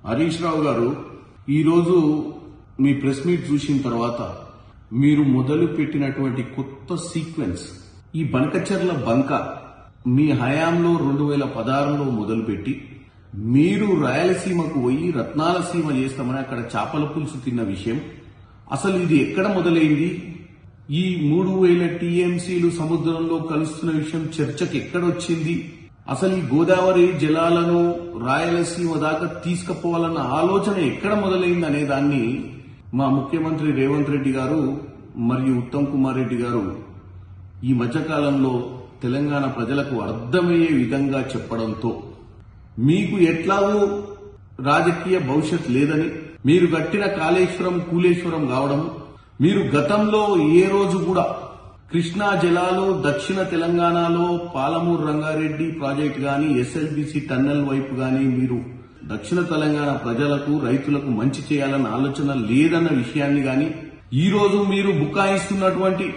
హరీష్ రావు గారు ఈరోజు మీ press meet చూసిన తర్వాత మీరు మొదలు పెట్టినటువంటి కొత్త సీక్వెన్స్ ఈ బనకచెర్ల బంక మీ హయాంలో 2016లో మొదలుపెట్టి మీరు రాయలసీమకు పోయి రత్నాల సీమ చేస్తామని అక్కడ చేపల పులుసు తిన్న విషయం అసలు ఇది ఎక్కడ మొదలైంది? ఈ 3000 టీఎంసీలు సముద్రంలో కలుస్తున్న విషయం చర్చకు ఎక్కడొచ్చింది? అసలు ఈ గోదావరి జలాలను రాయలసీమ దాకా తీసుకుపోవాలన్న ఆలోచన ఎక్కడ మొదలైంది అనే దాన్ని మా ముఖ్యమంత్రి రేవంత్ రెడ్డి గారు మరియు ఉత్తమ్ కుమార్ రెడ్డి గారు ఈ మధ్యకాలంలో తెలంగాణ ప్రజలకు అర్థమయ్యే విధంగా చెప్పడంతో మీకు ఎట్లాగూ రాజకీయ భవిష్యత్ లేదని, మీరు కట్టిన కాళేశ్వరం కూలేశ్వరం కావడం, మీరు గతంలో ఏ రోజు కూడా కృష్ణా జలాలు దక్షిణ తెలంగాణలో పాలమూరు రంగారెడ్డి ప్రాజెక్టు గాని ఎస్ఎల్బీసీ టన్నెల్ వైపు గాని మీరు దక్షిణ తెలంగాణ ప్రజలకు రైతులకు మంచి చేయాలన్న ఆలోచన లేదన్న విషయాన్ని గాని, ఈ రోజు మీరు బుకాయిస్తున్నటువంటి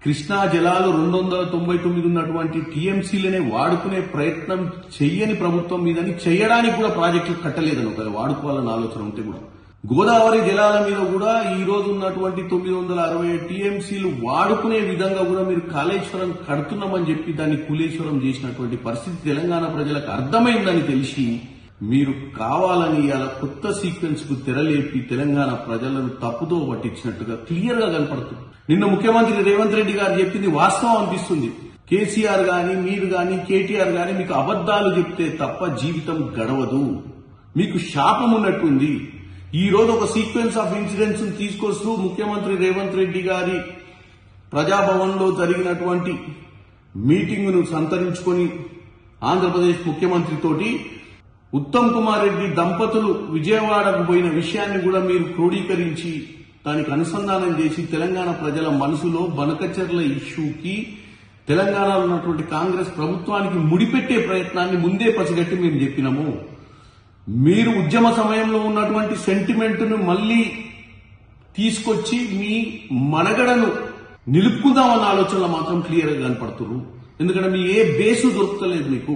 కృష్ణా జలాలు 299 ఉన్నటువంటి టీఎంసీలనే వాడుకునే ప్రయత్నం చెయ్యని ప్రభుత్వం మీదని, చెయ్యడానికి కూడా ప్రాజెక్టులు కట్టలేదని ఒకవేళ వాడుకోవాలన్న ఆలోచన ఉంటే కూడా గోదావరి జలాల మీద కూడా ఈ రోజు ఉన్నటువంటి 960 టీఎంసీలు వాడుకునే విధంగా కూడా మీరు కాళేశ్వరం కడుతున్నామని చెప్పి దాన్ని కులేశ్వరం చేసినటువంటి పరిస్థితి తెలంగాణ ప్రజలకు అర్థమైందని తెలిసి మీరు కావాలని ఇలా కొత్త సీక్వెన్స్ కు తెరలేపి తెలంగాణ ప్రజలను తప్పుదో పట్టించినట్టుగా క్లియర్ గా కనపడుతుంది. నిన్న ముఖ్యమంత్రి రేవంత్ రెడ్డి గారు చెప్పింది వాస్తవం అనిపిస్తుంది. కేసీఆర్ గాని మీరు గాని కేటీఆర్ గాని మీకు అబద్దాలు చెప్తే తప్ప జీవితం గడవదు, మీకు శాపం ఉన్నట్టుంది. ఈ రోజు ఒక సీక్వెన్స్ ఆఫ్ ఇన్సిడెంట్స్ తీసుకొస్తూ ముఖ్యమంత్రి రేవంత్ రెడ్డి గారి ప్రజాభవన్ లో జరిగినటువంటి మీటింగ్ ను సంతరించుకొని ఆంధ్రప్రదేశ్ ముఖ్యమంత్రి తోటి ఉత్తమ్ కుమార్ రెడ్డి దంపతులు విజయవాడకు పోయిన విషయాన్ని కూడా మీరు క్రోడీకరించి దానికి అనుసంధానం చేసి తెలంగాణ ప్రజల మనసులో బనకచెర్ల ఇష్యూకి తెలంగాణలో ఉన్నటువంటి కాంగ్రెస్ ప్రభుత్వానికి ముడిపెట్టే ప్రయత్నాన్ని ముందే పసిగట్టి మేము చెప్పినాము. మీరు ఉద్యమ సమయంలో ఉన్నటువంటి సెంటిమెంట్ ను మళ్లీ తీసుకొచ్చి మీ మనగడను నిలుపుకుందామన్న ఆలోచనలో మాత్రం క్లియర్ గా కనపడుతున్నారు. ఎందుకంటే మీ ఏ బేసు దొరుకుతలేదు మీకు.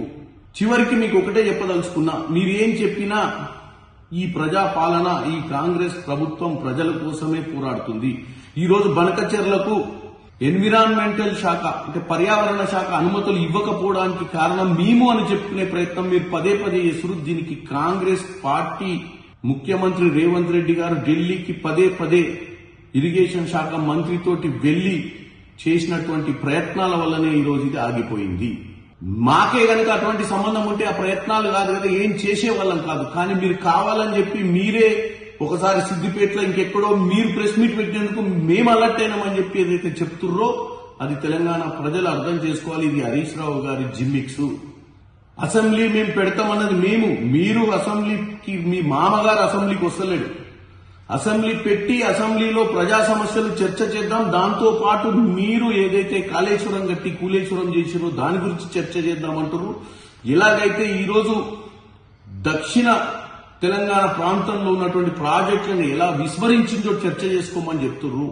చివరికి మీకు ఒకటే చెప్పదలుచుకున్నా, మీరేం చెప్పినా ఈ ప్రజా పాలన ఈ కాంగ్రెస్ ప్రభుత్వం ప్రజల కోసమే పోరాడుతుంది. ఈ రోజు బనకచెర్లకు ఎన్విరాన్మెంటల్ శాఖ అంటే పర్యావరణ శాఖ అనుమతులు ఇవ్వకపోవడానికి కారణం మేము అని చెప్పుకునే ప్రయత్నం మీరు పదే పదే చేస్తున్నారు. దీనికి కాంగ్రెస్ పార్టీ ముఖ్యమంత్రి రేవంత్ రెడ్డి గారు ఢిల్లీకి పదే పదే ఇరిగేషన్ శాఖ మంత్రితోటి వెళ్లి చేసినటువంటి ప్రయత్నాల వల్లనే ఈ రోజు ఇది ఆగిపోయింది. మాకే గనక అటువంటి సంబంధం ఉంటే ఆ ప్రయత్నాలు కాదు కదా, ఏం చేసే వాళ్ళం కాదు. కానీ మీరు కావాలని చెప్పి మీరే ఒకసారి సిద్దిపేటలో ఇంకెక్కడో మీరు ప్రెస్ మీట్ పెట్టినందుకు మేము అలర్ట్ అయినామని చెప్పి ఏదైతే చెప్తుర్రో అది తెలంగాణ ప్రజలు అర్థం చేసుకోవాలి. ఇది హరీష్ రావు గారి జిమ్మిక్స్. అసెంబ్లీ మేము పెడతామన్నది మేము, మీరు అసెంబ్లీకి మీ మామగారు అసెంబ్లీకి వస్తలేడు. అసెంబ్లీ పెట్టి అసెంబ్లీలో ప్రజా సమస్యలు చర్చ చేద్దాం, దాంతో పాటు మీరు ఏదైతే కాళేశ్వరం కట్టి కూలేశ్వరం చేసిరో దాని గురించి చర్చ చేద్దామంటారు. ఎలాగైతే ఈరోజు దక్షిణ తెలంగాణ ప్రాంతంలో ఉన్నటువంటి ప్రాజెక్టులను ఎలా విస్మరించిందో చర్చ చేసుకోమని చెప్తున్నారు.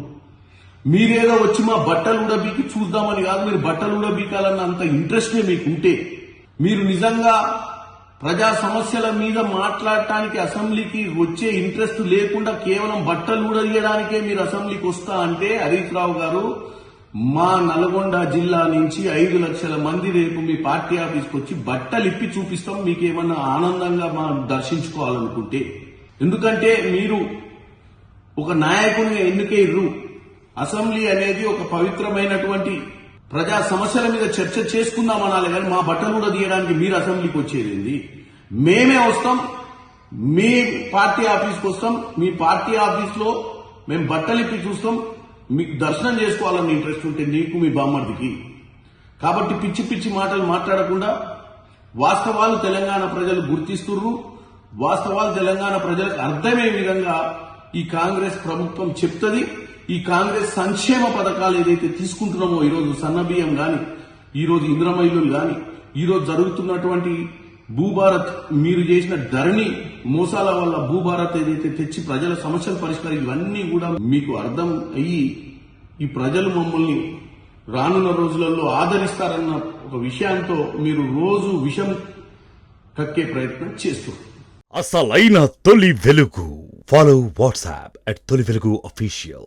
మీరేదో వచ్చి మా బట్టలు ఉడబీకి చూద్దామని కాదు, మీరు బట్టలు ఉడబీకాలన్న అంత ఇంట్రెస్టే మీకుంటే, మీరు నిజంగా ప్రజా సమస్యల మీద మాట్లాడటానికి అసెంబ్లీకి వచ్చే ఇంట్రెస్ట్ లేకుండా కేవలం బట్టలు ఊడదీయడానికే మీరు అసెంబ్లీకి వస్తా అంటే, హరీష్ రావు గారు మా నల్గొండ జిల్లా నుంచి 5 లక్షల మంది రేపు మీ పార్టీ ఆఫీస్కి వచ్చి బట్టలు ఇప్పి చూపిస్తాం, మీకేమన్నా ఆనందంగా మా దర్శించుకోవాలనుకుంటే. ఎందుకంటే మీరు ఒక నాయకుడిని ఎన్నికయ్యారు. అసెంబ్లీ అనేది ఒక పవిత్రమైనటువంటి ప్రజా సమస్యల మీద చర్చ చేసుకుందామనాలి, కానీ మా బట్టలు కూడా తీయడానికి మీరు అసెంబ్లీకి వచ్చేది. మేమే వస్తాం, మీ పార్టీ ఆఫీస్కి వస్తాం, మీ పార్టీ ఆఫీస్లో మేము బట్టలు ఇప్పి చూస్తాం, మీకు దర్శనం చేసుకోవాలని ఇంట్రెస్ట్ ఉంటే నీకు మీ బామ్మర్దికి. కాబట్టి పిచ్చి పిచ్చి మాటలు మాట్లాడకుండా వాస్తవాలు తెలంగాణ ప్రజలు గుర్తిస్తున్నారు. వాస్తవాలు తెలంగాణ ప్రజలకు అర్థమయ్యే విధంగా ఈ కాంగ్రెస్ ప్రభుత్వం చెప్తుంది. ఈ కాంగ్రెస్ సంక్షేమ పథకాలు ఏదైతే తీసుకుంటున్నామో, ఈరోజు సన్నబియ్యం గాని, ఈరోజు ఇంద్రమైలులు గాని, ఈరోజు జరుగుతున్నటువంటి భూభారత్, మీరు చేసిన ధరణి మోసాల వల్ల భూభారత్ ఏదైతే తెచ్చి ప్రజల సమస్యలు పరిష్కారం, ఇవన్నీ కూడా మీకు అర్థం అయ్యి ఈ ప్రజలు మమ్మల్ని రానున్న రోజులలో ఆదరిస్తారన్న ఒక విషయంతో మీరు రోజు విషం కక్కే ప్రయత్నం చేస్తున్నారు. అసలైన తొలి వెలుగు. ఫాలో వాట్సాప్ @తొలి వెలుగు official.